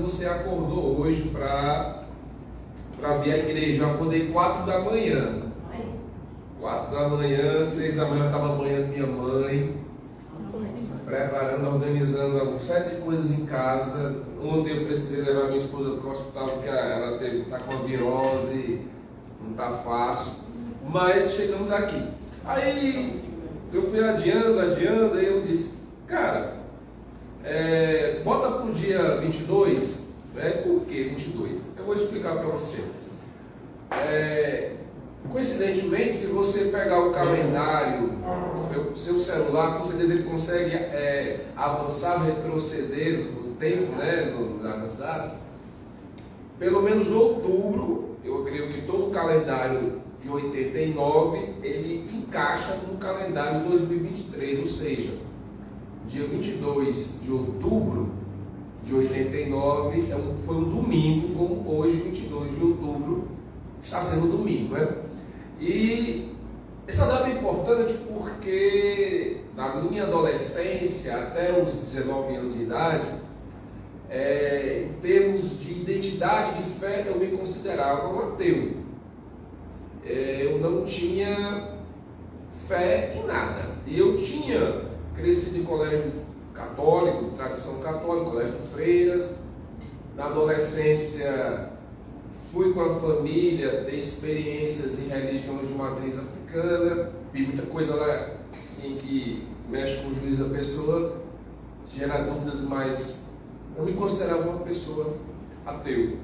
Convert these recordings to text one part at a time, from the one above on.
você acordou hoje para vir à igreja. Eu acordei 4 da manhã. 4 da manhã, 6 da manhã eu estava banhando minha mãe, preparando, organizando uma série de coisas em casa. Ontem eu precisei levar minha esposa para o hospital porque ela está com uma virose, não está fácil. Mas chegamos aqui. Aí eu fui adiando, aí eu disse, cara, bota para o dia 22, né? Por que 22? Eu vou explicar para você. Coincidentemente, se você pegar o calendário, seu celular, com certeza ele consegue avançar, retroceder no tempo, né, nas datas. Pelo menos outubro, eu creio que todo o calendário de 89, ele encaixa no calendário de 2023, ou seja, dia 22 de outubro de 89 foi um domingo, como hoje, 22 de outubro, está sendo domingo, né? E essa data é importante porque na minha adolescência, até os 19 anos de idade, em termos de identidade de fé, eu me considerava um ateu. Eu não tinha fé em nada. E eu tinha crescido em colégio católico, tradição católica, colégio de freiras. Na adolescência, fui com a família ter experiências em religiões de matriz africana, vi muita coisa lá assim, que mexe com o juízo da pessoa, gera dúvidas, mas eu me considerava uma pessoa ateu.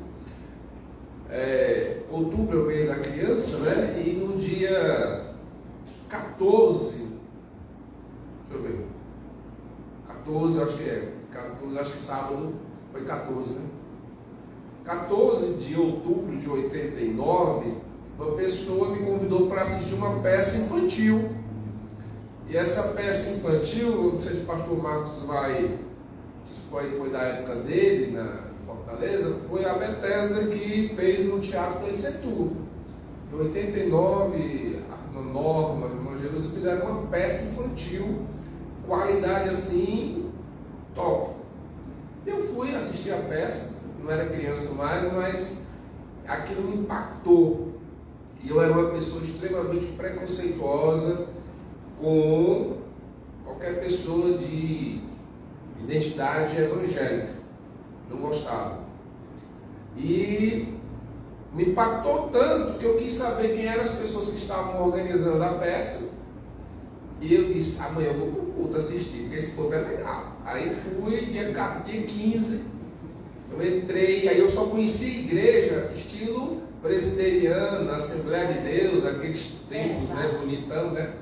Outubro é o mês da criança, né? E no dia 14, deixa eu ver, 14, acho que 14, acho que sábado foi 14, né? 14 de outubro de 89, uma pessoa me convidou para assistir uma peça infantil. E essa peça infantil, não sei se o pastor Marcos foi da época dele, na Fortaleza, foi a Bethesda que fez no Teatro do Ensetur. Em 89, a Norma, a irmã Jesus fizeram uma peça infantil, qualidade assim, top. Eu fui assistir a peça, não era criança mais, mas aquilo me impactou. E eu era uma pessoa extremamente preconceituosa com qualquer pessoa de identidade evangélica. Não gostava. E me impactou tanto que eu quis saber quem eram as pessoas que estavam organizando a peça. E eu disse, amanhã eu vou para o culto assistir, porque esse povo é legal. Aí fui, dia 15, eu entrei, aí eu só conheci a igreja, estilo presbiteriano, Assembleia de Deus, aqueles templos, né, bonitão, né?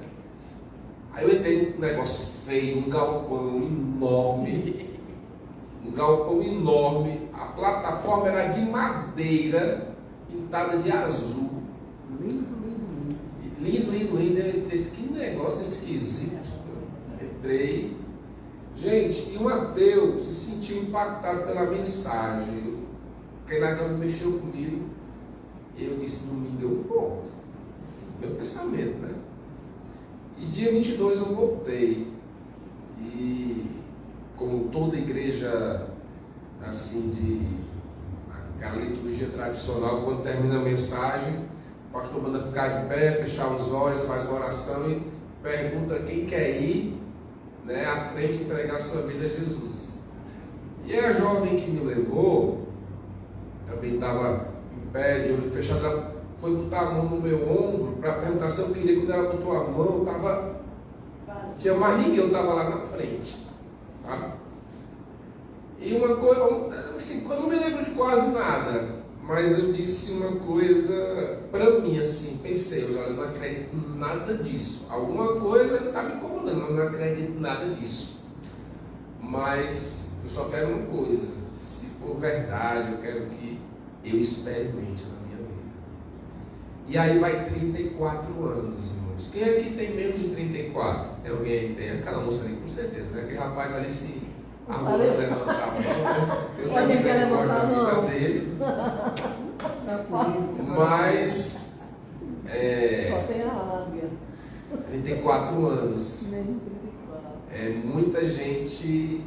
Aí eu entrei num negócio feio, um galpão enorme, a plataforma era de madeira, pintada de azul. Lindo. Eu entrei, que negócio esquisito. Entrei. Gente, e um ateu se sentiu impactado pela mensagem. Porque naquela mexeu comigo. Eu disse, domingo eu vou. Meu pensamento, né? E dia 22 eu voltei. E como toda igreja, assim, aquela liturgia tradicional, quando termina a mensagem, o pastor manda ficar de pé, fechar os olhos, faz uma oração e pergunta quem quer ir, né, à frente e entregar a sua vida a Jesus. E a jovem que me levou, também estava em pé, de olho fechado, ela foi botar a mão no meu ombro para perguntar se eu queria. Quando ela botou a mão, tinha mais ninguém, eu estava lá na frente, sabe? E uma coisa, assim, eu não me lembro de quase nada, mas eu disse uma coisa para mim, assim, pensei, eu não acredito em nada disso. Alguma coisa está me incomodando, mas não acredito em nada disso. Mas eu só quero uma coisa, se for verdade, eu quero que eu experimente na minha vida. E aí vai 34 anos, irmãos. Quem aqui tem menos de 34? Tem alguém aí? Tem aquela moça ali, com certeza, né? Aquele rapaz ali se arrumou para levantar a mão, né? Deus tem misericórdia da vida dele. Mas só tem a águia. 34 anos. Muita gente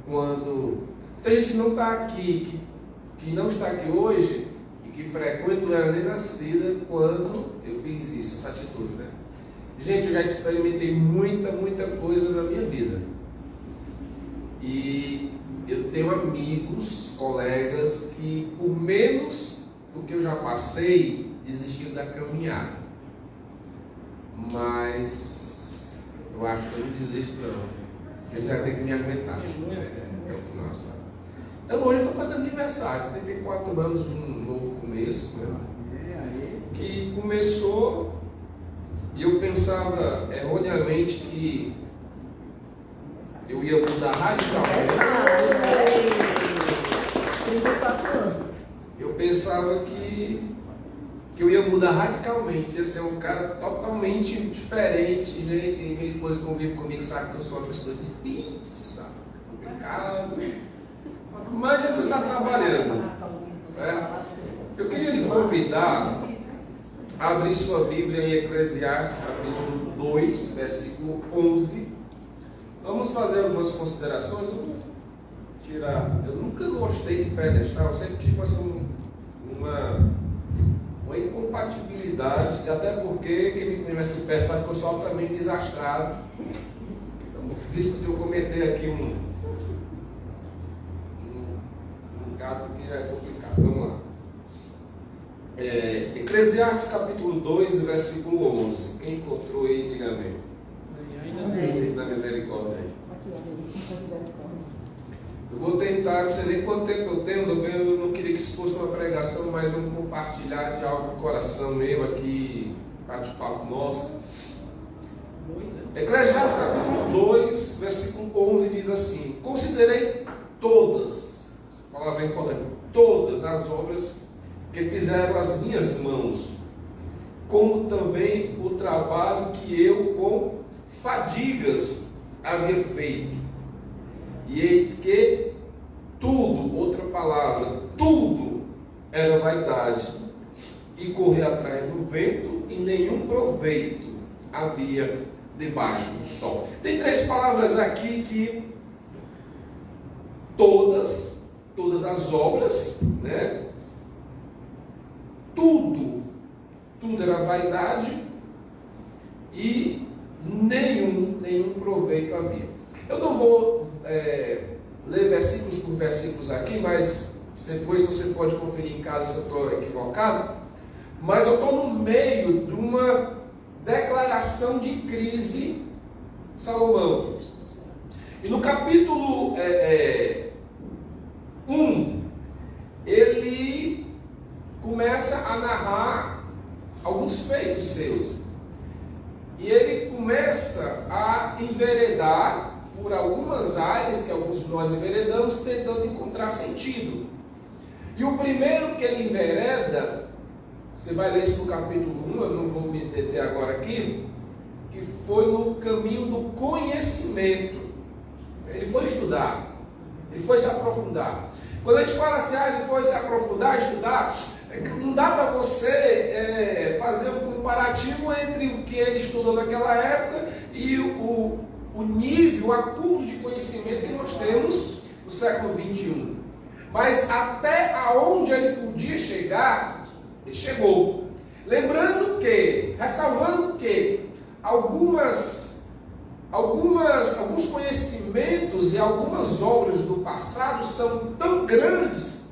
quando Muita gente não está aqui, que não está aqui hoje e que frequenta não era nem nascida quando eu fiz isso, essa atitude, né? Gente, eu já experimentei muita coisa na minha vida. E eu tenho amigos, colegas que por menos do que eu já passei, desistiram da caminhada. Mas eu acho que eu não desisto não. Eu já tenho que me aguentar até o final, sabe? Então hoje eu estou fazendo aniversário, 34 anos de um novo começo, né? Que começou e eu pensava erroneamente que eu ia mudar radicalmente. 34 anos. Eu pensava que eu ia mudar radicalmente, ia ser um cara totalmente diferente. Gente, minha esposa convive comigo, sabe que eu sou uma pessoa difícil, sabe? Complicado. Mas Jesus está trabalhando. Certo? Eu queria lhe convidar a abrir sua Bíblia em Eclesiastes, capítulo 2, versículo 11. Vamos fazer algumas considerações. Eu nunca gostei de pedestal, eu sempre tive uma incompatibilidade, até porque quem me conhece de perto sabe que eu sou altamente desastrado. Então, o risco de eu cometer aqui um gato que é complicado. Vamos lá. Eclesiastes capítulo 2, versículo 11. Quem encontrou aí, diga amém. Na misericórdia aí. Eu vou tentar, não sei nem quanto tempo eu tenho, eu não queria que isso fosse uma pregação, mas vamos compartilhar de algo do coração meu aqui, bate-papo nosso. Eclesiastes capítulo 2, versículo 11 diz assim: considerei todas, essa palavra é importante, todas as obras que fizeram as minhas mãos, como também o trabalho que eu com fadigas havia feito. E eis que tudo, outra palavra, tudo era vaidade e correr atrás do vento, e nenhum proveito havia debaixo do sol. Tem 3 palavras aqui que todas as obras, né? Tudo era vaidade e nenhum proveito havia. Eu não vou ler versículos por versículos aqui, mas depois você pode conferir em casa se eu estou equivocado. Mas eu estou no meio de uma declaração de crise de Salomão. E no capítulo 1, ele começa a narrar alguns feitos seus. E ele começa a enveredar por algumas áreas que alguns de nós enveredamos, tentando encontrar sentido. E o primeiro que ele envereda, você vai ler isso no capítulo 1, eu não vou me deter agora aqui, que foi no caminho do conhecimento. Ele foi estudar, ele foi se aprofundar. Quando a gente fala assim, ele foi se aprofundar, estudar, não dá para você fazer um comparativo entre o que ele estudou naquela época e o nível, o acúmulo de conhecimento que nós temos no século 21. Mas até aonde ele podia chegar, ele chegou. Lembrando que, ressalvando que alguns conhecimentos e algumas obras do passado são tão grandes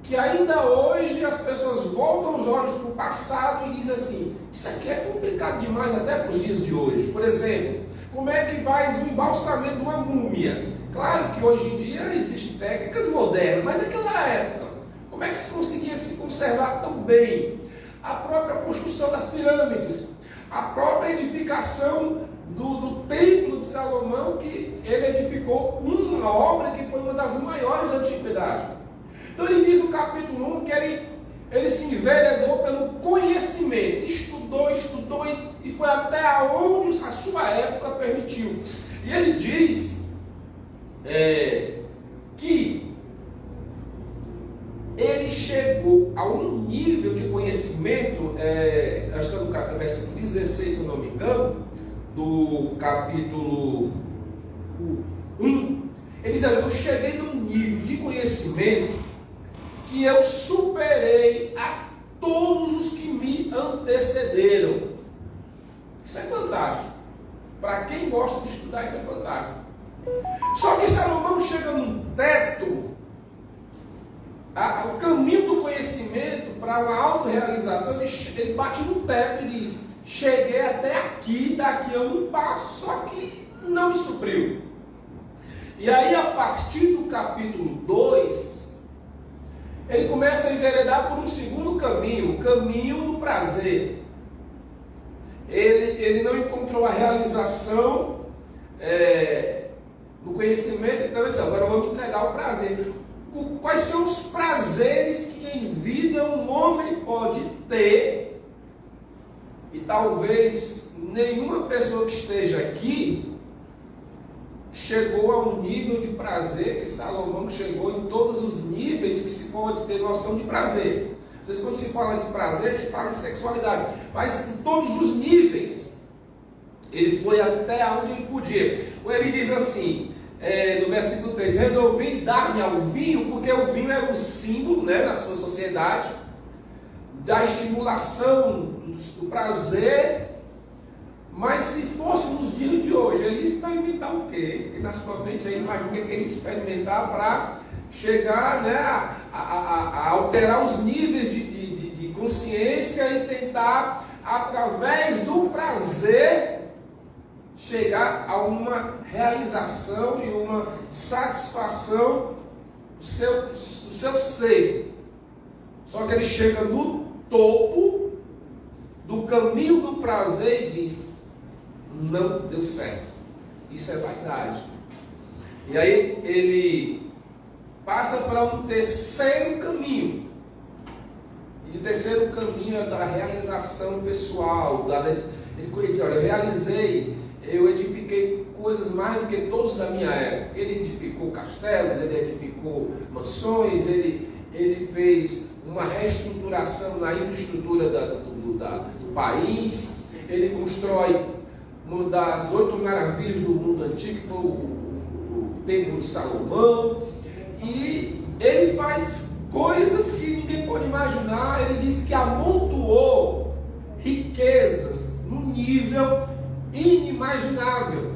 que ainda hoje as pessoas voltam os olhos para o passado e dizem assim: isso aqui é complicado demais até para os dias de hoje. Por exemplo, como é que faz o embalsamento de uma múmia? Claro que hoje em dia existem técnicas modernas, mas naquela época, como é que se conseguia se conservar tão bem? A própria construção das pirâmides, a própria edificação do templo de Salomão, que ele edificou uma obra que foi uma das maiores da antiguidade. Então ele diz no capítulo 1 que ele se enveredou pelo conhecimento, estudou e foi até onde a sua época permitiu. E ele diz que ele chegou a um nível de conhecimento, acho que é no versículo 16, se eu não me engano, do capítulo 1, ele diz: eu cheguei num nível conhecimento que eu superei a todos os que me antecederam. Isso é fantástico. Para quem gosta de estudar, isso é fantástico. Só que Salomão chega num teto, o caminho do conhecimento para uma autorrealização, ele bate no teto e diz: cheguei até aqui, daqui eu não passo, só que não me supriu. E aí, a partir do capítulo 2, ele começa a enveredar por um segundo caminho, o caminho do prazer. Ele não encontrou a realização no conhecimento, então ele disse: agora eu vou me entregar ao prazer. Quais são os prazeres que em vida um homem pode ter? E talvez nenhuma pessoa que esteja aqui chegou a um nível de prazer que Salomão chegou, em todos os níveis que se pode ter noção de prazer. Às vezes, quando se fala de prazer, se fala em sexualidade, mas em todos os níveis ele foi até onde ele podia. Ele diz assim, no versículo 3: resolvi dar-me ao vinho, porque o vinho era um símbolo, na sua sociedade, da estimulação do prazer. Mas se fosse nos dias de hoje, ele ia experimentar o quê? Porque na sua mente aí imagina o que ele ia experimentar para chegar, a alterar os níveis de consciência e tentar, através do prazer, chegar a uma realização e uma satisfação do seu ser. Só que ele chega no topo do caminho do prazer e diz: não deu certo, isso é vaidade. E aí ele passa para um terceiro caminho. E o terceiro caminho é da realização pessoal. Ele diz: olha, eu edifiquei coisas mais do que todos da minha época. Ele edificou castelos, ele edificou mansões, ele fez uma reestruturação na infraestrutura do país. Ele constrói uma das 8 maravilhas do mundo antigo, que foi o Templo de Salomão. E ele faz coisas que ninguém pode imaginar. Ele diz que amontoou riquezas num nível inimaginável.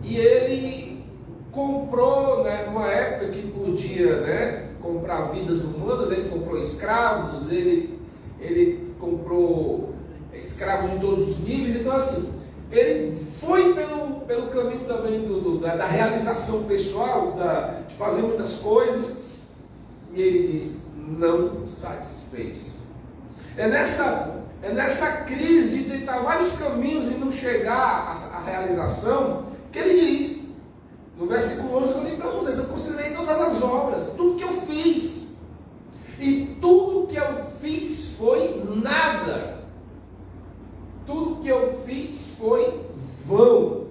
E ele comprou, numa época que podia, comprar vidas humanas, ele comprou escravos, ele comprou escravos de todos os níveis. Então, assim, ele foi pelo caminho também da realização pessoal, de fazer muitas coisas, e ele diz: não satisfez. É nessa crise de tentar vários caminhos e não chegar à realização, que ele diz, no versículo 11, que eu li para vocês: eu considerei todas as obras, tudo que eu fiz, e tudo que eu fiz foi nada. Tudo que eu fiz foi vão.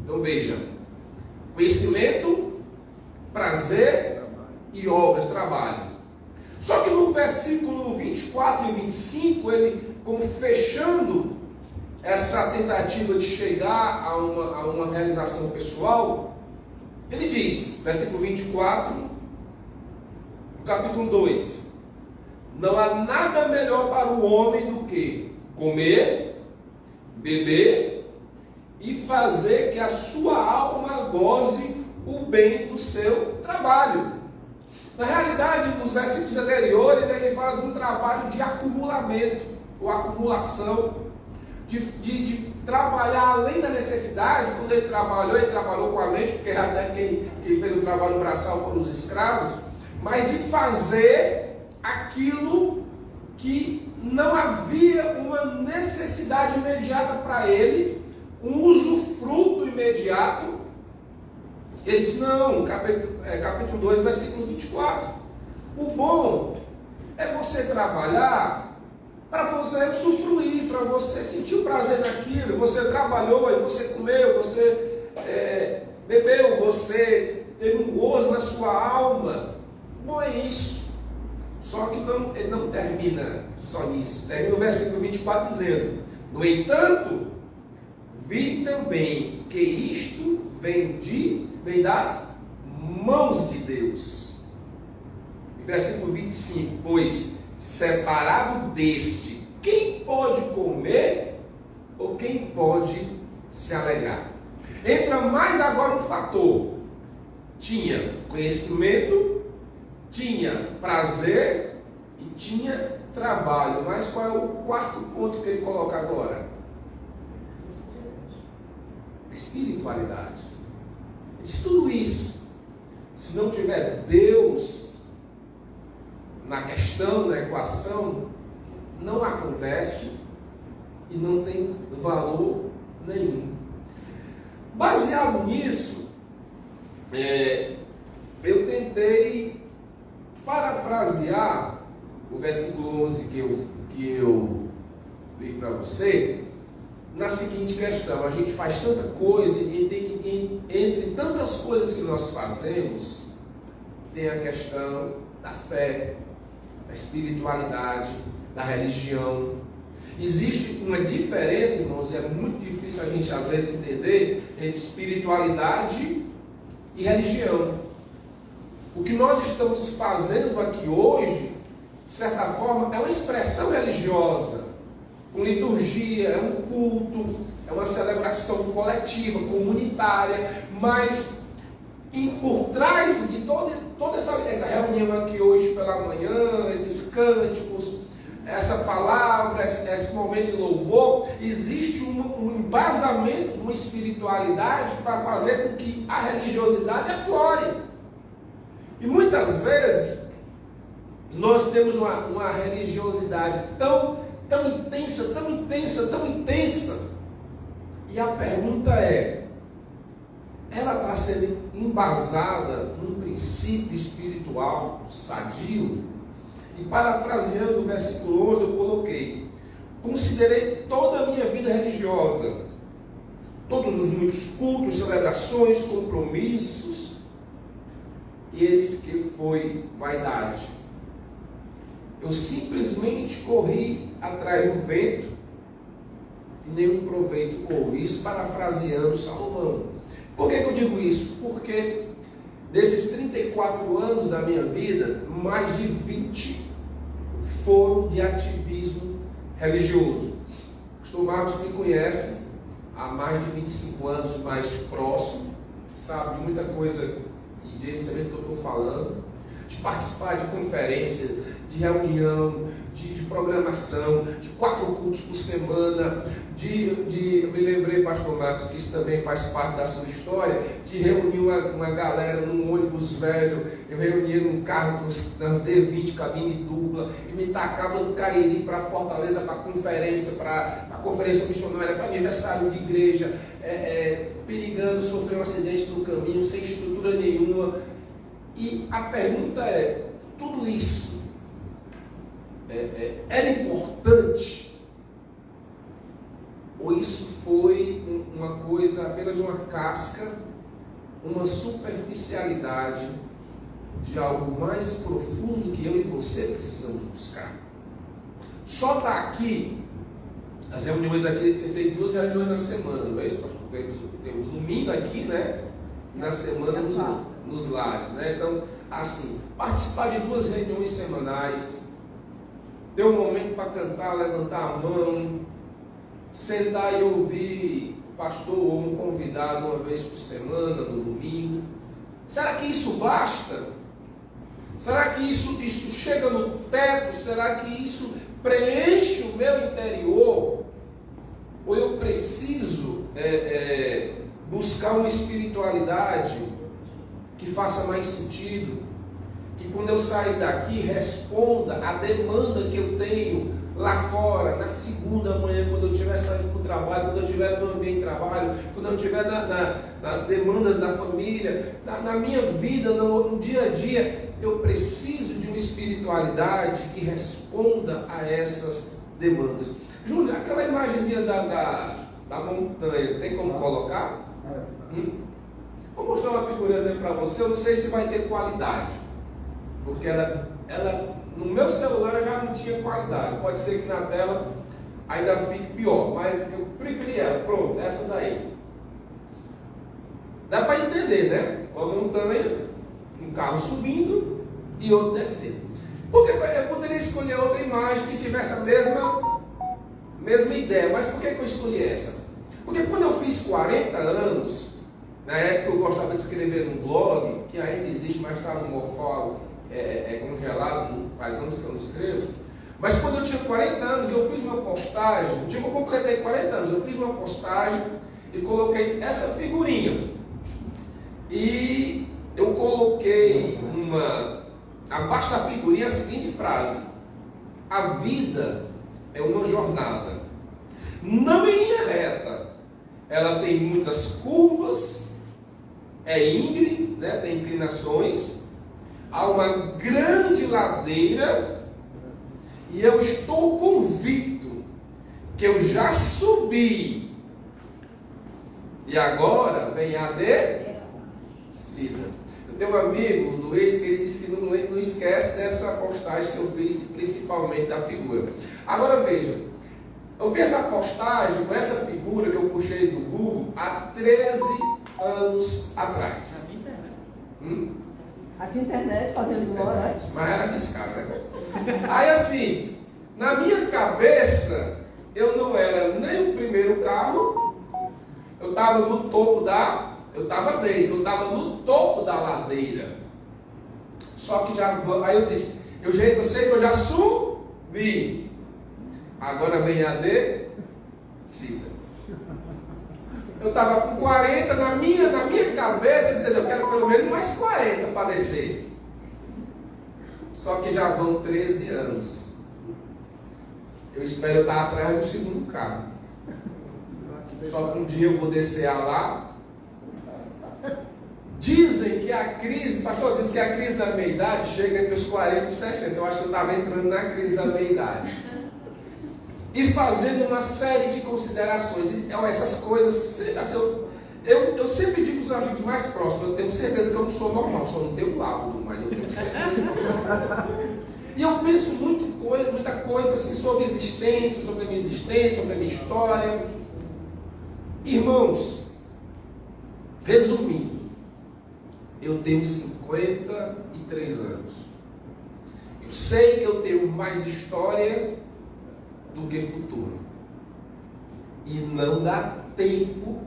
Então veja: conhecimento, prazer e obras, trabalho. Só que no versículo 24 e 25, ele, como fechando essa tentativa de chegar a uma realização pessoal, ele diz, versículo 24, capítulo 2: não há nada melhor para o homem do que comer, beber e fazer que a sua alma goze o bem do seu trabalho. Na realidade, nos versículos anteriores, ele fala de um trabalho de acumulamento, ou acumulação, de trabalhar além da necessidade. Quando ele trabalhou com a mente, porque até quem fez o trabalho braçal foram os escravos, mas de fazer aquilo que não havia uma necessidade imediata para ele, um usufruto imediato. Ele diz: não, capítulo 2, versículo 24. O bom é você trabalhar para você usufruir, para você sentir o prazer naquilo. Você trabalhou, e você comeu, você bebeu, você teve um gozo na sua alma. Bom, é isso. Só que ele não termina só nisso. Termina o versículo 24 dizendo: no entanto, vi também que isto vem das mãos de Deus. E versículo 25, pois separado deste, quem pode comer ou quem pode se alegrar? Entra mais agora um fator. Tinha conhecimento, tinha prazer e tinha trabalho. Mas qual é o quarto ponto que ele coloca agora? Espiritualidade. Diz tudo isso. Se não tiver Deus na questão, na equação, não acontece e não tem valor nenhum. Baseado nisso, eu tentei parafrasear o versículo 11 que eu li para você, na seguinte questão: a gente faz tanta coisa e entre tantas coisas que nós fazemos, tem a questão da fé, da espiritualidade, da religião. Existe uma diferença, irmãos, é muito difícil a gente às vezes entender entre espiritualidade e religião. O que nós estamos fazendo aqui hoje, de certa forma, é uma expressão religiosa, com liturgia, é um culto, é uma celebração coletiva, comunitária, mas por trás de toda essa reunião aqui hoje pela manhã, esses cânticos, essa palavra, esse momento de louvor, existe um embasamento, uma espiritualidade para fazer com que a religiosidade aflore. E muitas vezes nós temos uma religiosidade tão intensa, tão intensa, tão intensa. E a pergunta é: ela está sendo embasada num princípio espiritual sadio? E parafraseando o versículo 11, eu coloquei: considerei toda a minha vida religiosa, todos os muitos cultos, celebrações, compromissos, e esse que foi vaidade. Eu simplesmente corri atrás do vento e nenhum proveito houve. Isso parafraseando Salomão. Por que eu digo isso? Porque desses 34 anos da minha vida, mais de 20 foram de ativismo religioso. O pastor Marcos me conhece há mais de 25 anos, mais próximo, sabe muita coisa, e James também do que eu estou falando, de participar de conferência, de reunião, de programação, de 4 cultos por semana, eu me lembrei, pastor Marcos, que isso também faz parte da sua história, de reunir uma galera num ônibus velho. Eu reunia num carro nas D20, cabine dupla, e me tacava no Cariri para Fortaleza, para conferência, para conferência missionária, para aniversário de igreja, perigando sofrer um acidente no caminho, sem estrutura nenhuma. E a pergunta é: tudo isso era importante? Ou isso foi uma coisa, apenas uma casca, uma superficialidade de algo mais profundo que eu e você precisamos buscar? Só está aqui, as reuniões aqui, você tem 2 reuniões na semana, não é isso, pastor? Tem um domingo aqui, né? Na semana nos lares, né? Então, assim, participar de 2 reuniões semanais, ter um momento para cantar, levantar a mão, sentar e ouvir o pastor ou um convidado uma vez por semana, no domingo. Será que isso basta? Será que isso chega no teto? Será que isso preenche o meu interior? Ou eu preciso buscar uma espiritualidade que faça mais sentido? Que quando eu sair daqui responda a demanda que eu tenho lá fora, na segunda manhã, quando eu estiver saindo para o trabalho, quando eu estiver no ambiente de trabalho, quando eu estiver nas demandas da família, na minha vida, no dia a dia. Eu preciso de uma espiritualidade que responda a essas demandas. Júnior, aquela imagenzinha da montanha, tem como colocar? Vou mostrar uma figurinha para você. Eu não sei se vai ter qualidade, porque ela no meu celular já não tinha qualidade. Pode ser que na tela ainda fique pior, mas eu preferi ela. Pronto, essa daí. Dá para entender, né? Uma montanha Um carro subindo e outro descendo. Porque eu poderia escolher outra imagem que tivesse a mesma ideia, mas por que eu escolhi essa? Porque quando eu fiz 40 anos, na época eu gostava de escrever num blog, que ainda existe, mas está no Morfol, congelado, faz anos que eu não escrevo. Mas quando eu tinha 40 anos, eu fiz uma postagem, no dia que eu completei 40 anos, eu fiz uma postagem e coloquei essa figurinha. E eu coloquei abaixo da figurinha a seguinte frase: a vida é uma jornada, não em linha reta, ela tem muitas curvas, é íngreme, né? Tem inclinações, há uma grande ladeira, e eu estou convicto que eu já subi, e agora vem a descida. Eu tenho um amigo, o Luiz, que ele disse que não esquece dessa postagem que eu fiz, principalmente da figura. Agora veja, eu fiz essa postagem com essa figura que eu puxei do Google há 13 anos atrás. A tua internet fazendo hora. Mas era discada, né? Aí assim, na minha cabeça, eu não era nem o primeiro carro, eu estava no topo eu estava no topo da ladeira. Só que aí eu disse, eu sei que eu já subi. Agora vem a descida. Eu estava com 40 na minha cabeça, dizendo, eu quero pelo menos mais 40 para descer. Só que já vão 13 anos. Eu espero estar atrás do segundo carro. Só que um dia eu vou descer lá. Dizem que a crise, pastor disse que a crise da meia-idade chega entre os 40 e 60. Eu acho que eu estava entrando na crise da meia-idade. E fazendo uma série de considerações. Então, essas coisas, eu sempre digo aos amigos mais próximos, eu tenho certeza que eu não sou normal, só não tenho laudo, mas eu tenho certeza que eu não sou normal. E eu penso muita coisa assim, sobre existência, sobre a minha existência, sobre a minha história. Irmãos, resumindo, eu tenho 53 anos. Eu sei que eu tenho mais história do que futuro. E não dá tempo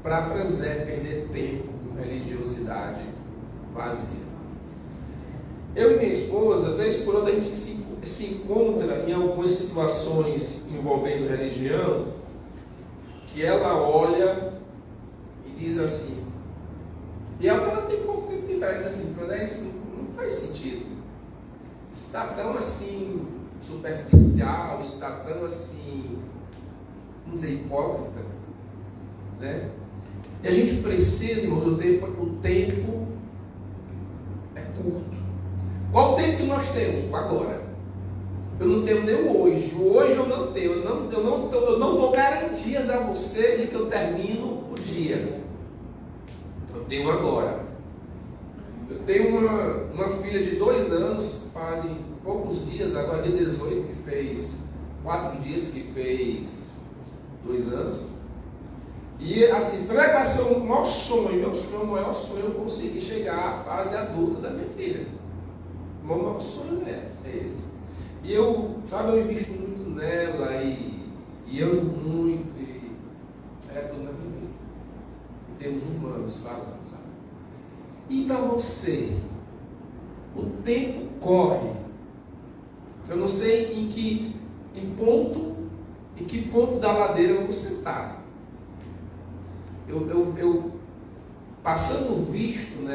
para Franzé perder tempo com religiosidade vazia. Eu e minha esposa, vez por outra, a gente se encontra em algumas situações envolvendo religião, que ela olha e diz assim, e ela tem pouco tempo de velho, diz assim, isso não faz sentido. Está tão assim superficial, está tão assim, vamos dizer, hipócrita, né? E a gente precisa, irmãos, o tempo é curto. Qual o tempo que nós temos? O agora. Eu não tenho nem o hoje. O hoje eu não tenho. Eu não dou garantias a você de que eu termino o dia. Eu tenho agora. Eu tenho uma filha de 2 anos, fazem poucos dias, agora dia 18, que fez 4 dias que fez 2 anos. E assim, vai ser o maior sonho, meu maior sonho eu conseguir chegar à fase adulta da minha filha. O meu maior sonho é esse. E eu invisto muito nela e amo muito, e tudo na minha vida. Em termos humanos falando, sabe? E para você, o tempo corre. Eu não sei em que ponto da ladeira você está. Eu passando visto um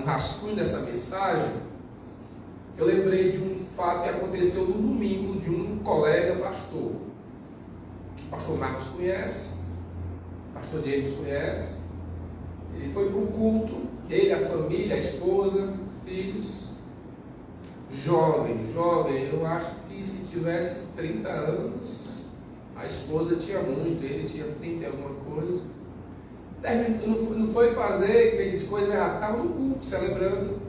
rascunho dessa mensagem, eu lembrei de um fato que aconteceu no domingo de um colega pastor, que o pastor Marcos conhece, o pastor James conhece. Ele foi para o culto, ele, a família, a esposa, filhos, jovem, eu acho que se tivesse 30 anos, a esposa tinha muito, ele tinha 30 e alguma coisa. Não foi fazer aquelas coisas erradas, estava no culto, celebrando.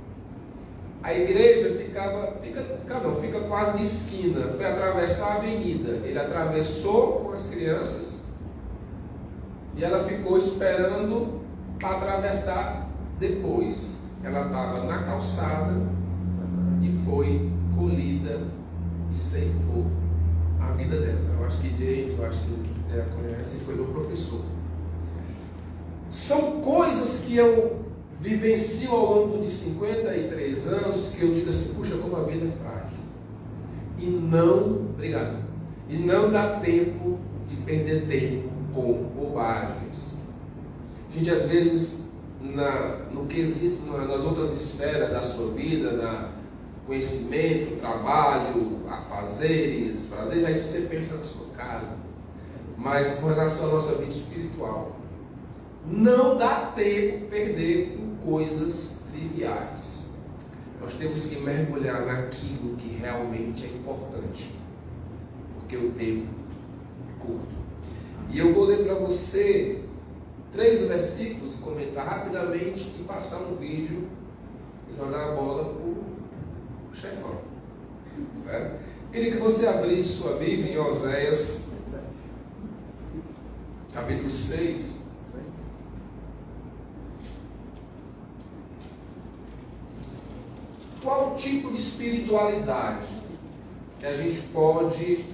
A igreja fica quase de esquina, foi atravessar a avenida. Ele atravessou com as crianças E ela ficou esperando para atravessar depois. Ela estava na calçada e foi colhida e ceifou a vida dela. Eu acho que James, eu acho que ela conhece, foi meu professor. São coisas que eu vivencio ao longo de 53 anos que eu digo assim, puxa, como a vida é frágil. E não dá tempo de perder tempo com bobagens. A gente às vezes, nas outras esferas da sua vida, conhecimento, trabalho, afazeres, aí você pensa na sua casa. Mas com relação à nossa vida espiritual, não dá tempo perder com coisas triviais. Nós temos que mergulhar naquilo que realmente é importante, porque o tempo é curto. E eu vou ler para você 3 versículos e comentar rapidamente e passar um vídeo e jogar a bola para o chefão. Certo? Queria que você abrisse sua Bíblia em Oséias, capítulo 6. Qual tipo de espiritualidade que a gente pode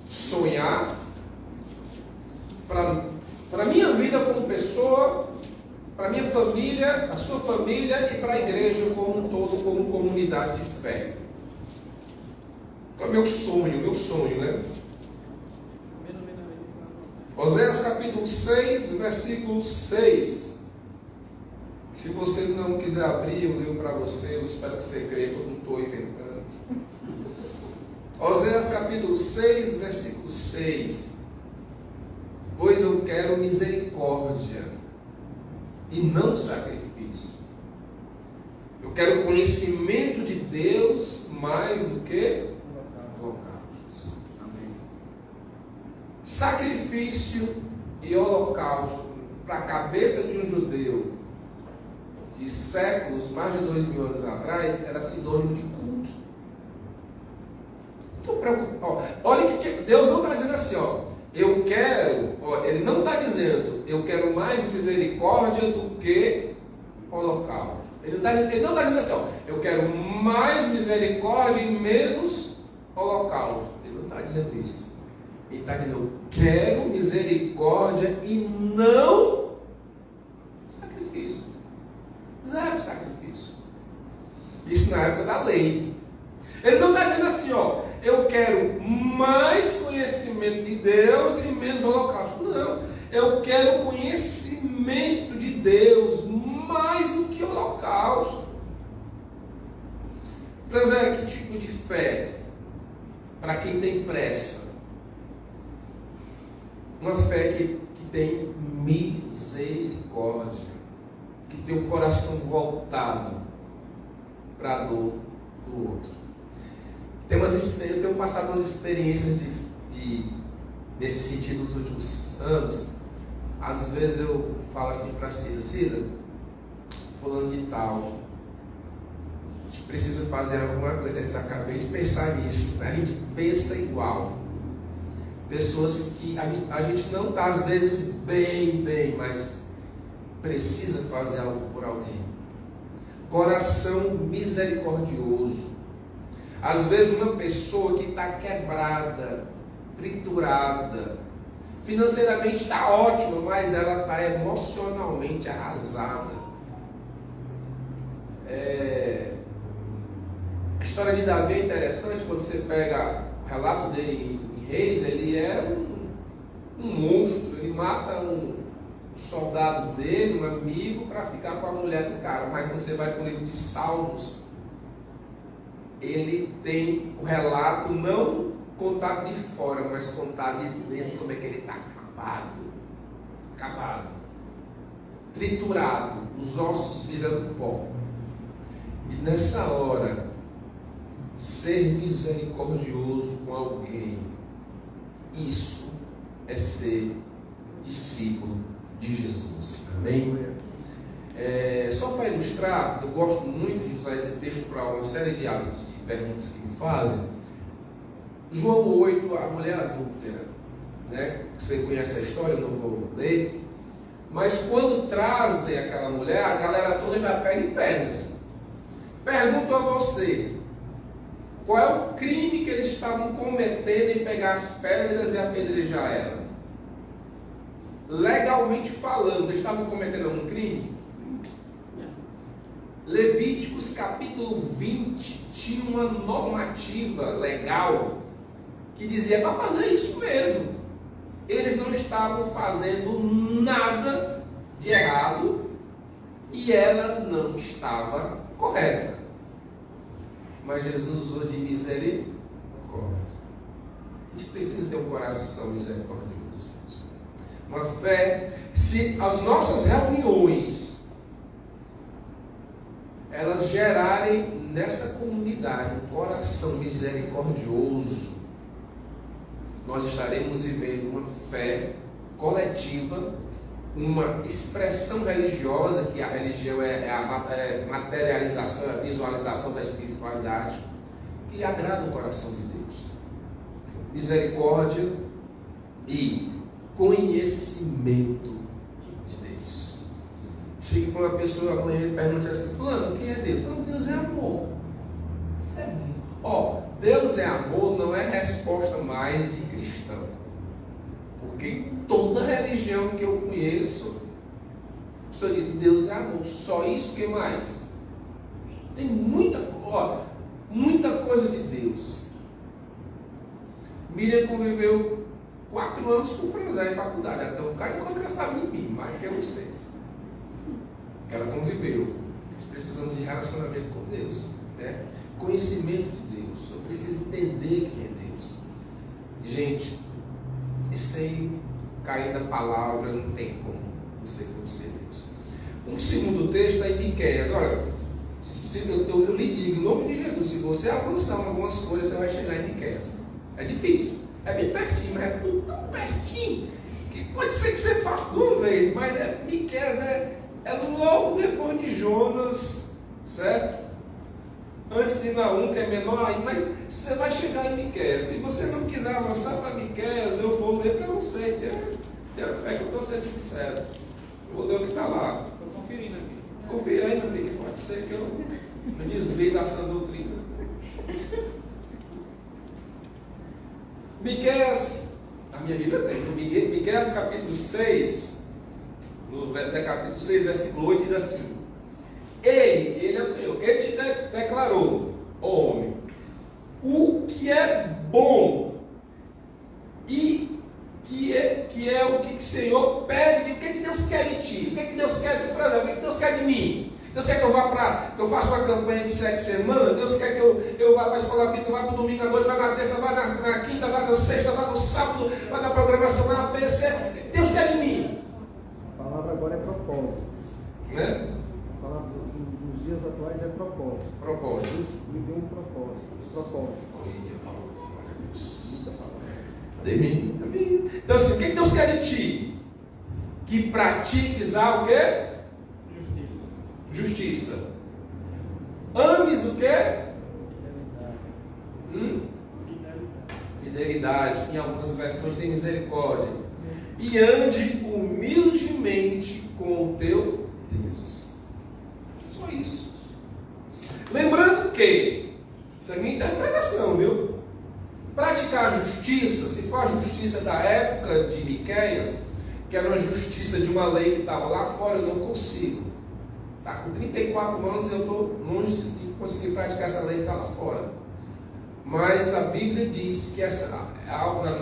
sonhar para a minha vida como pessoa, para a minha família, a sua família e para a igreja como um todo, como comunidade de fé? Qual é o meu sonho, né? Oséias capítulo 6, versículo 6. Se você não quiser abrir, eu leio para você, eu espero que você creia que eu não estou inventando. Oséias capítulo 6, versículo 6. Pois eu quero misericórdia e não sacrifício. Eu quero conhecimento de Deus mais do que holocaustos. Amém. Sacrifício e holocausto para a cabeça de um judeu de séculos, mais de 2000 anos atrás, era sinônimo de culto. Então, olha que Deus não está dizendo assim, eu quero, ele não está dizendo, eu quero mais misericórdia do que holocausto. Ele não está dizendo assim, eu quero mais misericórdia e menos holocausto. Ele não está dizendo isso. Ele está dizendo, eu quero misericórdia e não sacrifício. Zero sacrifício. Isso na época da lei. Ele não está dizendo assim, eu quero mais conhecimento de Deus e menos holocausto. Não, eu quero conhecimento de Deus mais do que holocausto. Franzé, que tipo de fé? Para quem tem pressa. Uma fé que tem misericórdia, que tem o coração voltado para a dor do outro. Eu tenho passado umas experiências nesse sentido nos últimos anos. Às vezes eu falo assim para Cida, fulano de tal, a gente precisa fazer alguma coisa. Eles acabei de pensar nisso, né? A gente pensa igual. Pessoas que a gente não está às vezes bem, mas precisa fazer algo por alguém. Coração misericordioso. Às vezes uma pessoa que está quebrada, triturada, financeiramente está ótima, mas ela está emocionalmente arrasada. A história de Davi é interessante. Quando você pega o relato dele em Reis, ele é um monstro. Ele mata um soldado dele, um amigo, para ficar com a mulher do cara. Mas quando você vai para o livro de Salmos, ele tem o relato não contado de fora, mas contado de dentro, como é que ele está acabado, triturado, os ossos virando pó. E nessa hora, ser misericordioso com alguém, isso é ser discípulo de Jesus. Amém? Só para ilustrar, eu gosto muito de usar esse texto para uma série de perguntas que me fazem. João 8, a mulher adúltera, né? Você conhece a história, eu não vou ler. Mas quando trazem aquela mulher, a galera toda já pega em pedras. Pergunto a você, qual é o crime que eles estavam cometendo em pegar as pedras e apedrejar ela? Legalmente falando, eles estavam cometendo algum crime? Levíticos capítulo 20 tinha uma normativa legal que dizia para fazer isso mesmo. Eles não estavam fazendo nada de errado e ela não estava correta. Mas Jesus usou de misericórdia. A gente precisa ter um coração misericordioso, gente. Uma fé. Se as nossas reuniões elas gerarem nessa comunidade um coração misericordioso, nós estaremos vivendo uma fé coletiva, uma expressão religiosa, que a religião é a materialização, a visualização da espiritualidade, que agrada o coração de Deus. Misericórdia e conhecimento de Deus. Chega para uma pessoa amanhã e pergunta assim: fulano, quem é Deus? Não, Deus é amor. Isso é muito. Deus é amor não é resposta mais de cristão. Porque toda religião que eu conheço, a pessoa diz: Deus é amor. Só isso, que mais? Tem muita coisa de Deus. Miriam conviveu 4 anos com o Franzé em faculdade. Então o cara nunca sabe de mim, mais que vocês. Ela conviveu. Nós precisamos de relacionamento com Deus, né? Conhecimento de Deus. Eu preciso entender quem é Deus. Gente, sem cair na palavra, não tem como você conhecer Deus. Um segundo texto é em Miqueias. Olha, eu lhe digo, em nome de Jesus, se você avançar algumas coisas, você vai chegar em Miqueias. É difícil, é bem pertinho, mas é tudo tão pertinho que pode ser que você passe de uma vez, mas Miqueias é logo depois de Jonas, certo? Antes de Naum, que é menor aí, mas você vai chegar em Miqueias. Se você não quiser avançar para Miqueias, eu vou ler para você. Tenha fé que eu estou sendo sincero. Eu vou ler o que está lá. Estou conferindo aqui. Confira aí, meu filho, que pode ser que eu me desvie da sã doutrina. Miqueias, a minha Bíblia tem, Miqueias capítulo 6, no capítulo 6, versículo 8, diz assim: Ele é o Senhor, Ele te declarou, ó homem, o que é bom e que é o que o Senhor pede. O que é que Deus quer de ti? O que é que Deus quer de Fran? O que é que Deus quer de mim? Deus quer que eu vá que eu faça uma campanha de 7 semanas. Deus quer que eu vá para a escola bíblica, vá para o domingo à noite, vá na terça, vá na quinta, vá na sexta, vá no sábado, vá na programação, vá na PC. Deus quer de mim. A palavra agora é propósito. Né? A palavra dos dias atuais é propósito. Propósito. Deus me deu um propósito. Os propósitos. Muita palavra. Amém. Então assim, o que Deus quer de ti? Que pratiques o quê? Justiça. Ames o quê? Fidelidade. Em algumas versões tem misericórdia. E ande humildemente com o teu Deus. Só isso. Lembrando que, isso é minha interpretação, viu? Praticar a justiça, se for a justiça da época de Miqueias, que era uma justiça de uma lei que estava lá fora, eu não consigo. Tá, com 34 anos eu estou longe de conseguir praticar essa lei que está lá fora. Mas a Bíblia diz que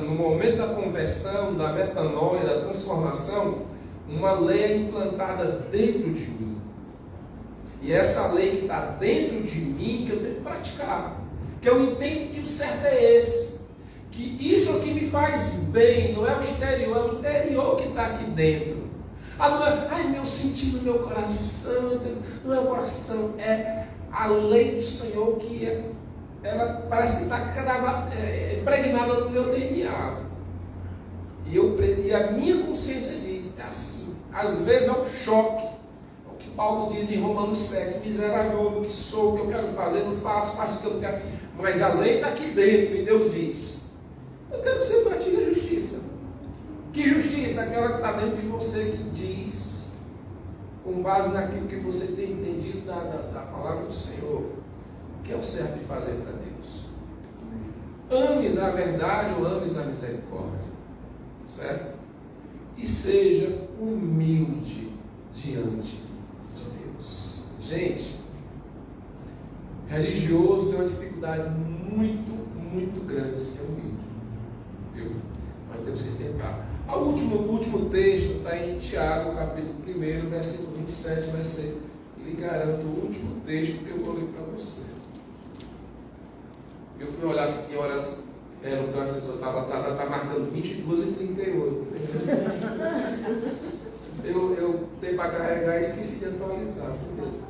no momento da conversão, da metanoia, da transformação, uma lei é implantada dentro de mim. E essa lei que está dentro de mim, que eu tenho que praticar. Que eu entendo que o certo é esse. Que isso é o que me faz bem, não é o exterior, é o interior que está aqui dentro. Não é, meu sentido, meu coração, não é o coração, é a lei do Senhor que ela parece que está impregnada no meu DNA. E a minha consciência diz, é assim. Às vezes é um choque. É o que Paulo diz em Romanos 7, miserável homem que sou, o que eu quero fazer, não faço o que eu não quero. Mas a lei está aqui dentro e Deus diz, eu quero que você pratique a justiça. Que justiça? Aquela que está dentro de você que diz com base naquilo que você tem entendido da palavra do Senhor, o que é o certo de fazer para Deus. Ames a verdade ou ames a misericórdia, certo? E seja humilde diante de Deus. Gente, religioso tem uma dificuldade muito grande de ser humilde, viu? Mas temos que tentar. O último texto está em Tiago, capítulo 1, versículo 27, vai ser, lhe garanto, o último texto que eu vou ler para você. Eu fui olhar aqui, horas, no canto, se eu estava atrasado, está marcando 22h38. Eu dei para carregar e esqueci de atualizar, assim mesmo.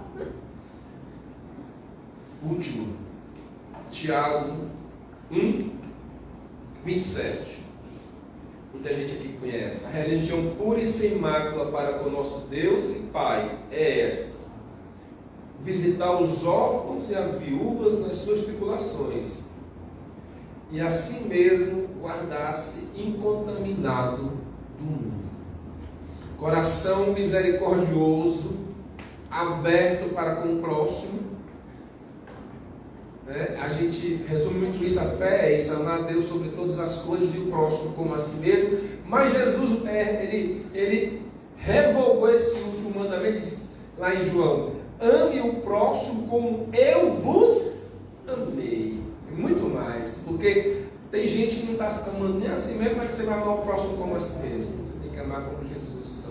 Último, Tiago 1, 27. Muita gente aqui conhece. A religião pura e sem mácula para com o nosso Deus e Pai é esta: visitar os órfãos e as viúvas nas suas tribulações, e assim mesmo guardar-se incontaminado do mundo. Coração misericordioso, aberto para com o próximo. A gente resume muito isso: a fé é isso, amar a Deus sobre todas as coisas e o próximo como a si mesmo. Mas Jesus, ele revogou esse último mandamento, diz, lá em João: ame o próximo como eu vos amei. E muito mais, porque tem gente que não está amando nem assim mesmo, mas você vai amar o próximo como a si mesmo. Você tem que amar como Jesus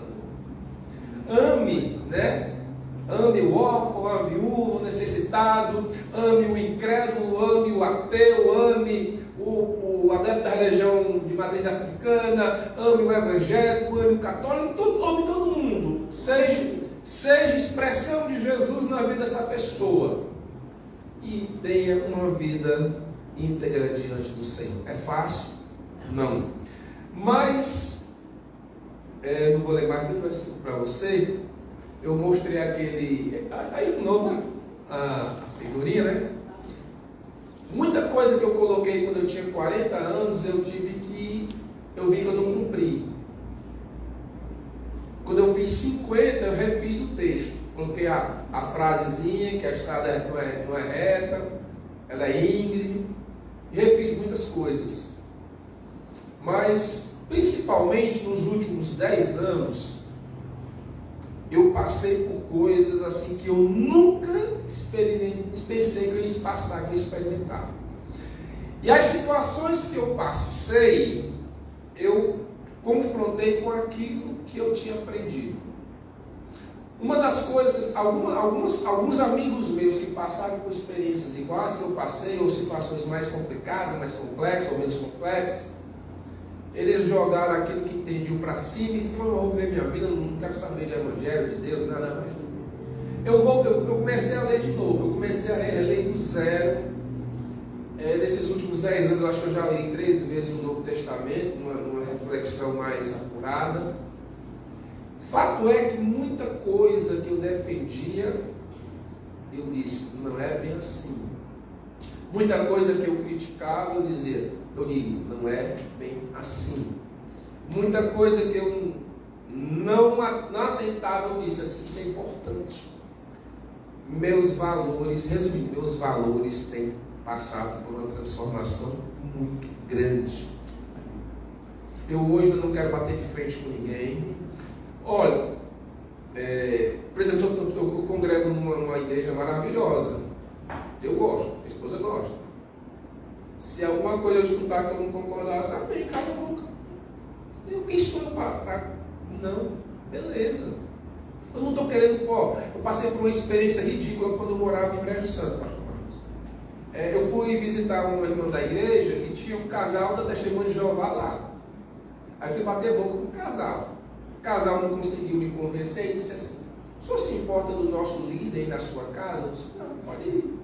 amou. Ame, Ame o órfão, a viúva, o necessitado, ame o incrédulo, ame o ateu, ame o adepto da religião de matriz africana, ame o evangélico, ame o católico, ame todo mundo. Seja expressão de Jesus na vida dessa pessoa e tenha uma vida íntegra diante do Senhor. É fácil? Não. Mas, não vou ler mais nenhum versículo para você. Eu mostrei aquele, aí de novo a figurinha, Muita coisa que eu coloquei quando eu tinha 40 anos, eu vi que eu não cumpri. Quando eu fiz 50, eu refiz o texto. Coloquei a frasezinha, que a estrada não é reta, ela é íngreme. Refiz muitas coisas. Mas, principalmente nos últimos 10 anos, eu passei por coisas assim que eu nunca pensei que eu ia passar, que eu ia experimentar. E as situações que eu passei, eu confrontei com aquilo que eu tinha aprendido. Uma das coisas, alguns amigos meus que passaram por experiências iguais que eu passei, ou situações mais complicadas, mais complexas ou menos complexas, eles jogaram aquilo que entendiam para cima e disseram: eu vou ver minha vida, não quero saber do Evangelho, de Deus, nada mais. Eu comecei a ler de novo, eu comecei a ler do zero. Nesses últimos 10 anos, eu acho que eu já li 3 vezes o Novo Testamento, numa reflexão mais apurada. Fato é que muita coisa que eu defendia, eu disse, não é bem assim. Muita coisa que eu criticava, eu digo, não é bem assim. Muita coisa que eu não atentava, eu disse assim, isso é importante. Meus valores, resumindo, meus valores têm passado por uma transformação muito grande. Hoje eu não quero bater de frente com ninguém. Olha, por exemplo, eu congrego numa igreja maravilhosa. Eu gosto, minha esposa gosta. Se alguma coisa eu escutar que eu não concordar, amém, cala a boca. Quem sou eu para... Não, beleza. Eu não estou querendo... eu passei por uma experiência ridícula quando eu morava em Brejo Santo, pastor Marcos. Eu fui visitar uma irmã da igreja e tinha um casal da Testemunha de Jeová lá. Aí fui bater boca com o casal. O casal não conseguiu me convencer e disse assim: o senhor se importa do nosso líder aí na sua casa? Eu disse: não, pode ir.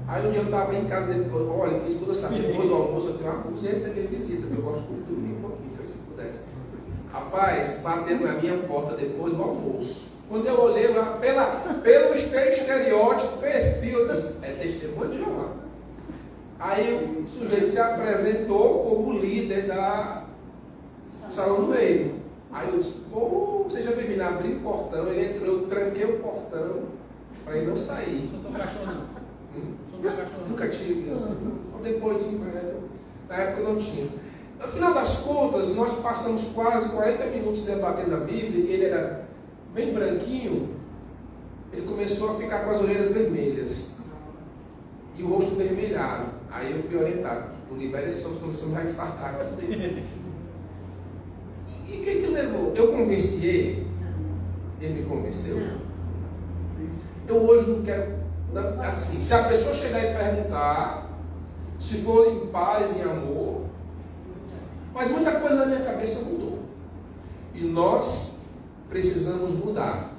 Aí um dia eu estava em casa dele, olha, minha esposa sabe, depois do almoço eu tenho uma coisa de receber visita, eu gosto de dormir um pouquinho, se eu pudesse. Rapaz, batendo na minha porta depois do almoço. Quando eu olhei lá, pelo estereótipo, perfil, eu disse: é Testemunha de Jeová. Aí o sujeito se apresentou como líder do Salão do Reino. Aí eu disse, pô, seja bem-vindo, abri o portão, ele entrou, eu tranquei o portão para ele não sair. Não sou cachorro não. Nunca tive, assim, só depois de na época não tinha. No final das contas, nós passamos quase 40 minutos debatendo a Bíblia, ele era bem branquinho, ele começou a ficar com as orelhas vermelhas e o rosto vermelhado. Aí eu fui orientado, no livro somos, não somos vai infartar aqui. E o que levou? Eu convenci ele me convenceu. Eu hoje não quero, assim, se a pessoa chegar e perguntar, se for em paz, em amor, mas muita coisa na minha cabeça mudou. E nós precisamos mudar.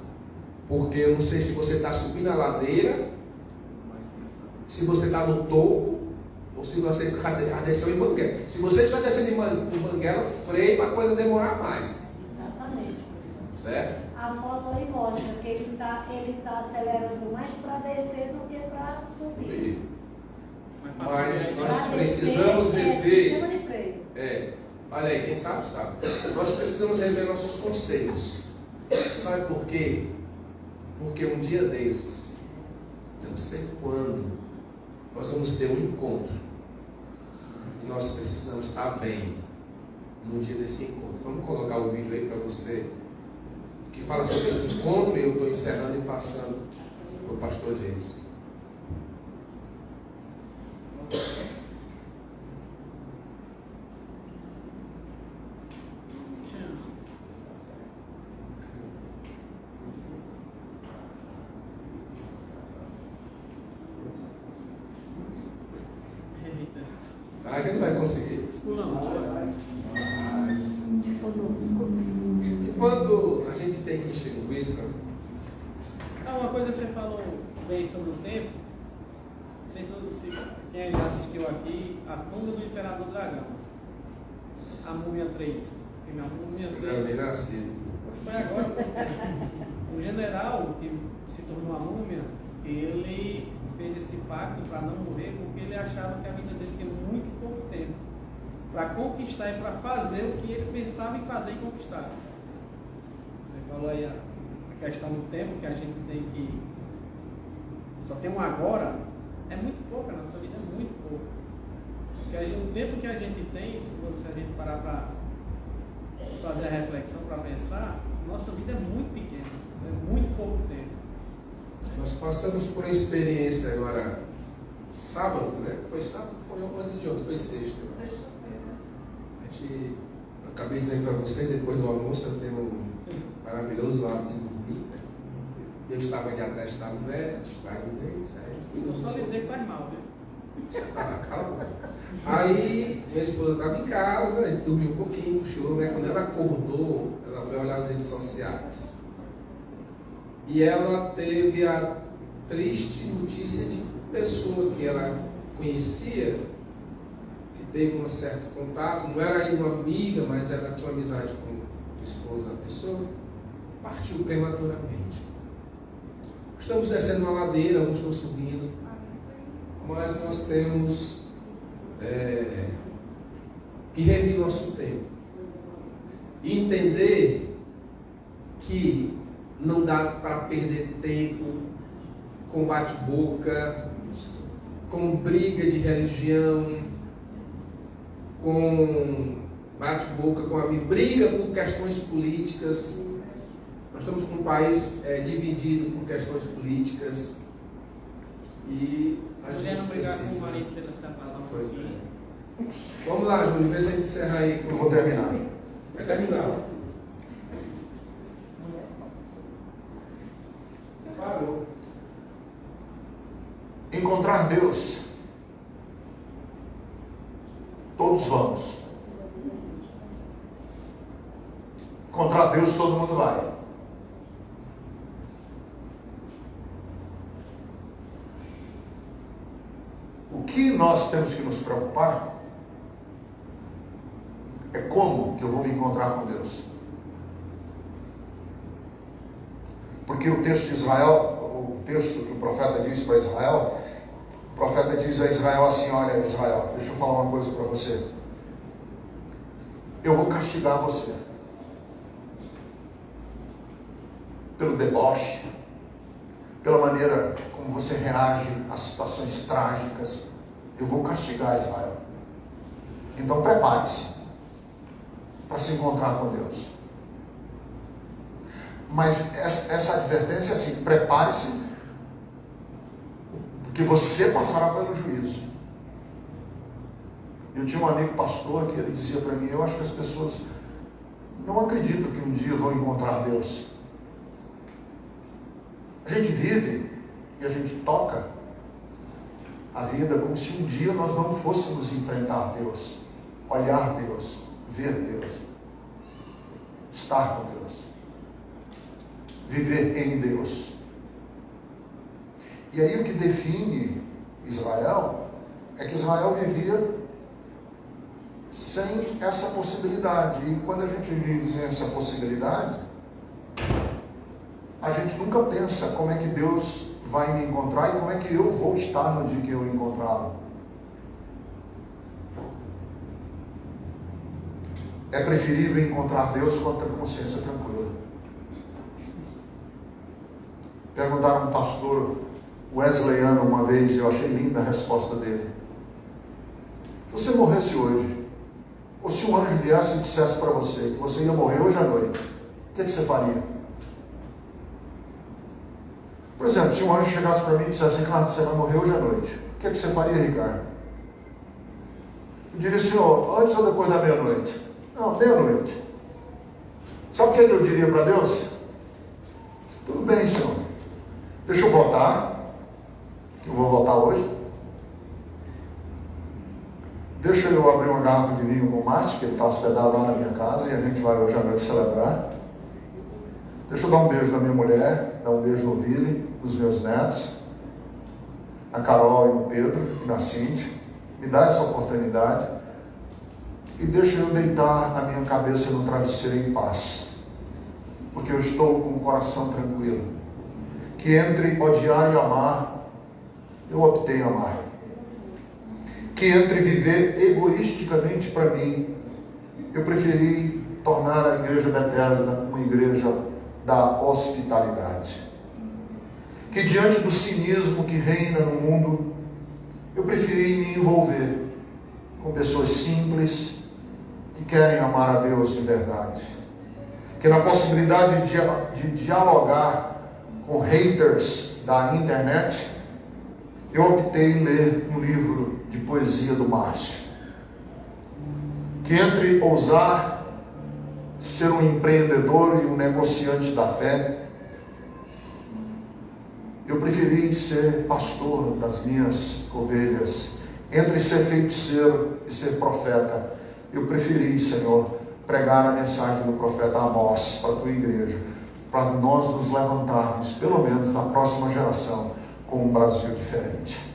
Porque eu não sei se você está subindo a ladeira, se você está no topo, ou se você está descendo em Mangueira. Se você estiver descendo em Mangueira, freio para a coisa demorar mais. Exatamente. Certo? A foto aí mostra que ele tá acelerando mais para descer do que para subir. Mas nós Pra precisamos descer, rever. sistema de freio. Olha aí, quem sabe, sabe. Nós precisamos rever nossos conceitos. Sabe por quê? Porque um dia desses, eu não sei quando, nós vamos ter um encontro. E nós precisamos estar bem no dia desse encontro. Vamos colocar o vídeo aí para você, que fala sobre esse encontro, e eu estou encerrando e passando para o pastor James. Será que ele vai conseguir? E quando a gente tem que encher linguiça, Uma coisa que você falou bem sobre o tempo, não sei se quem já assistiu aqui, A Tumba do Imperador Dragão, A Múmia 3, filme A Múmia eu não era 3. nem nascido. Foi agora. O general que se tornou a múmia, ele fez esse pacto para não morrer, porque ele achava que a vida dele tinha muito pouco tempo para conquistar e para fazer o que ele pensava em fazer e conquistar. Você falou aí a questão do tempo que a gente tem que só tem um agora, é muito pouco, a nossa vida é muito pouco. Porque o tempo que a gente tem, se a gente parar para fazer a reflexão, para pensar, nossa vida é muito pequena, é muito pouco tempo. Nós passamos por uma experiência agora, sábado, né? Foi sábado, foi antes de ontem, foi sexta. Eu acabei dizendo para você, depois do almoço, eu tenho um maravilhoso hábito de dormir. Eu estava de atestado velho, gravidez, aí fui Não dormir. só lhe dizer que faz mal, viu? Cala a boca. Aí minha esposa estava em casa, a gente dormiu um pouquinho, cochilou, né? Quando ela acordou, ela foi olhar as redes sociais. E ela teve a triste notícia de pessoa que ela conhecia, que teve um certo contato, não era ainda uma amiga, mas ela tinha uma amizade com a esposa da pessoa, partiu prematuramente. Estamos descendo uma ladeira, alguns estão subindo, mas nós temos que rever nosso tempo e entender que não dá para perder tempo com bate-boca, com briga de religião, com bate-boca, com briga por questões políticas. Nós estamos com um país dividido por questões políticas e a Mulher gente não brigar com o precisa. marido, você está falando. Pois é. Vamos lá, Júlio, vê se a gente encerra aí. Eu vou terminar. Vai terminar. Parou. Encontrar Deus. Todos vamos. Encontrar Deus todo mundo vai. O que nós temos que nos preocupar é como que eu vou me encontrar com Deus. Porque o texto de Israel, o texto que o profeta diz para Israel, o profeta diz a Israel assim: olha, Israel, deixa eu falar uma coisa para você. Eu vou castigar você. pelo deboche, pela maneira como você reage às situações trágicas. Eu vou castigar Israel. Então prepare-se para se encontrar com Deus. Mas essa advertência é assim: prepare-se, porque você passará pelo juízo. Eu tinha um amigo pastor que ele dizia para mim: eu acho que as pessoas não acreditam que um dia vão encontrar Deus. A gente vive e a gente toca a vida como se um dia nós não fôssemos enfrentar Deus, olhar Deus, ver Deus, estar com Deus, viver em Deus. E aí o que define Israel é que Israel vivia sem essa possibilidade. E quando a gente vive sem essa possibilidade, a gente nunca pensa como é que Deus vai me encontrar e como é que eu vou estar no dia que eu encontrá-lo. É preferível encontrar Deus com a consciência tranquila. Perguntaram a um pastor wesleyano uma vez, eu achei linda a resposta dele: se você morresse hoje, ou se um anjo viesse e dissesse para você que você ia morrer hoje à noite, o que você faria? Por exemplo, se um anjo chegasse para mim e dissesse: claro, você vai morrer hoje à noite, o que você faria, Ricardo? Eu diria: Senhor, antes ou depois da meia-noite? Não, meia-noite. Sabe o que eu diria para Deus? Tudo bem, Senhor, deixa eu votar, que eu vou votar hoje. Deixa eu abrir uma garrafa de vinho com o Márcio, que ele está hospedado lá na minha casa, e a gente vai hoje à noite celebrar. Deixa eu dar um beijo na minha mulher, dar um beijo no Vili, nos meus netos, na Carol e no Pedro, e na Cíntia. Me dá essa oportunidade. E deixa eu deitar a minha cabeça no travesseiro em paz, porque eu estou com o coração tranquilo. Que entre odiar e amar, eu optei amar. Que entre viver egoisticamente para mim, eu preferi tornar a Igreja Bethesda uma igreja da hospitalidade. Que diante do cinismo que reina no mundo, eu preferi me envolver com pessoas simples que querem amar a Deus de verdade. Que na possibilidade de dialogar com haters da internet, eu optei em ler um livro de poesia do Márcio. Que entre ousar ser um empreendedor e um negociante da fé, eu preferi ser pastor das minhas ovelhas. Entre ser feiticeiro e ser profeta, eu preferi, Senhor, pregar a mensagem do profeta Amós para a tua igreja, para nós nos levantarmos, pelo menos na próxima geração, com um Brasil diferente.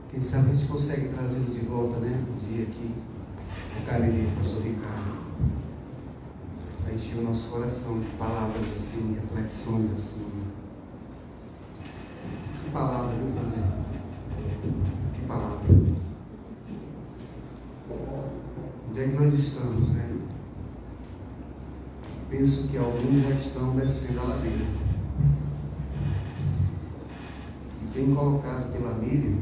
Quem sabe a gente consegue trazê-lo de volta, né? Um dia aqui, o Cariri, pastor Ricardo, para encher o nosso coração de palavras assim, reflexões assim. Que palavra, viu, fazer? Que palavra. Onde é que nós estamos, né? Penso que alguns já estão descendo a ladeira. E tem colocado pela Miriam